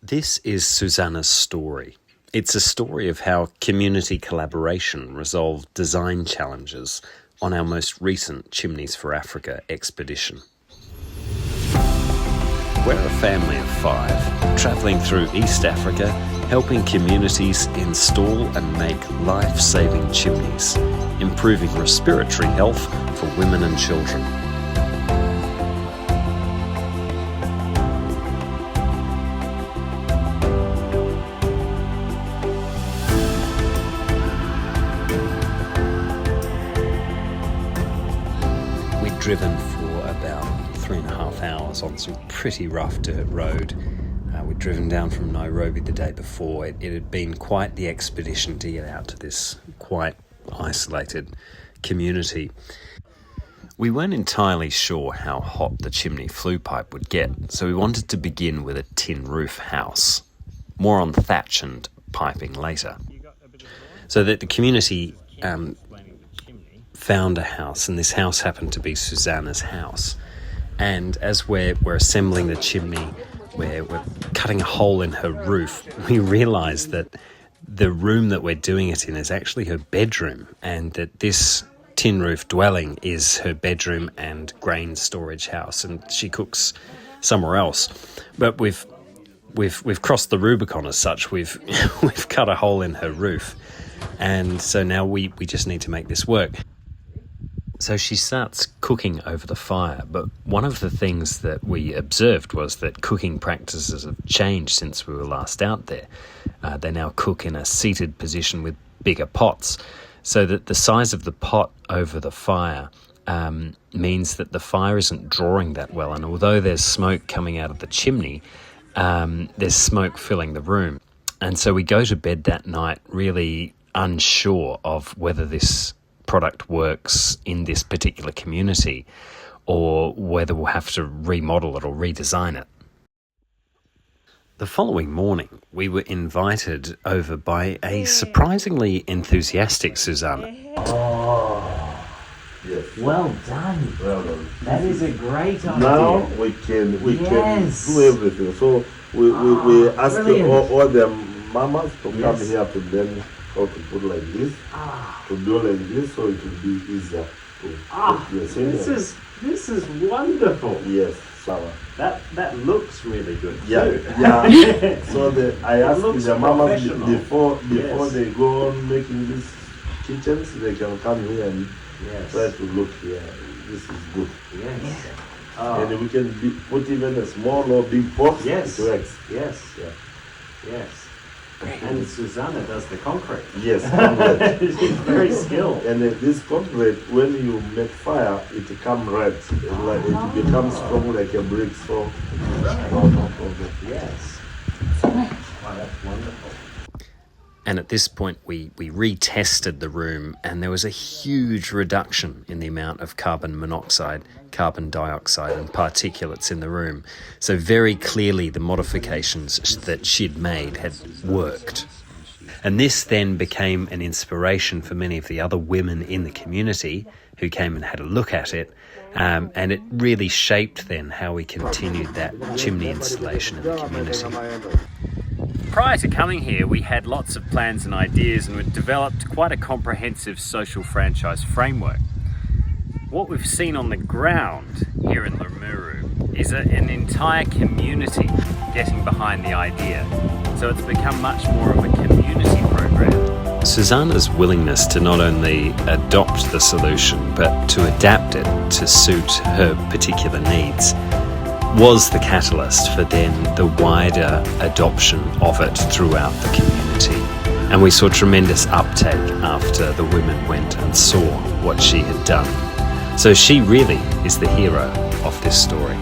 This is Susanna's story. It's a story of how community collaboration resolved design challenges on our most recent Chimneys for Africa expedition. We're a family of 5, travelling through East Africa, helping communities install and make life-saving chimneys, improving respiratory health for women and children. We'd driven for about 3.5 hours on some pretty rough dirt road. We'd driven down from Nairobi the day before. It had been quite the expedition to get out to this quite isolated community. We weren't entirely sure how hot the chimney flue pipe would get, so we wanted to begin with a tin roof house. More on thatch and piping later. So that the community found a house, and this house happened to be Susanna's house. And as we're assembling the chimney, we're cutting a hole in her roof, we realise that the room that we're doing it in is actually her bedroom, and that this tin roof dwelling is her bedroom and grain storage house, and she cooks somewhere else. But we've crossed the Rubicon as such. We've cut a hole in her roof, and so now we just need to make this work. So she starts cooking over the fire, but one of the things that we observed was that cooking practices have changed since we were last out there. They now cook in a seated position with bigger pots, so that the size of the pot over the fire means that the fire isn't drawing that well, and although there's smoke coming out of the chimney, there's smoke filling the room. And so we go to bed that night really unsure of whether this product works in this particular community or whether we'll have to remodel it or redesign it. The following morning, we were invited over by a surprisingly enthusiastic Susanna. Oh, yes. Well done. Well done. That is a great idea. Now we can Yes. do everything. So we ask brilliant. all the mamas to come Yes. here to learn how to put like this, to do like this, so it will be easier to put your This is wonderful. Yes, flour. That looks really good Yeah, too. yeah. So I ask looks the mamas professional. before Yes. they go on making these kitchens, they can come here and try Yes. to look here. This is good. Yes. And we can put even a small or big pot. Yes. It works. Yes. Yeah. Yes. And Susanna does the concrete. Yes, concrete. She's very skilled. And this concrete, when you make fire, it becomes red. It becomes strong like a brick. So, no problem. Yes. Wow, that's wonderful. And at this point, we retested the room, and there was a huge reduction in the amount of carbon monoxide, carbon dioxide, and particulates in the room. So very clearly, the modifications that she'd made had worked. And this then became an inspiration for many of the other women in the community who came and had a look at it. And it really shaped then how we continued that chimney installation in the community. Prior to coming here, we had lots of plans and ideas, and we'd developed quite a comprehensive social franchise framework. What we've seen on the ground here in Limuru is an entire community getting behind the idea. So it's become much more of a community program. Susanna's willingness to not only adopt the solution, but to adapt it to suit her particular needs was the catalyst for then the wider adoption of it throughout the community. And we saw tremendous uptake after the women went and saw what she had done. So she really is the hero of this story.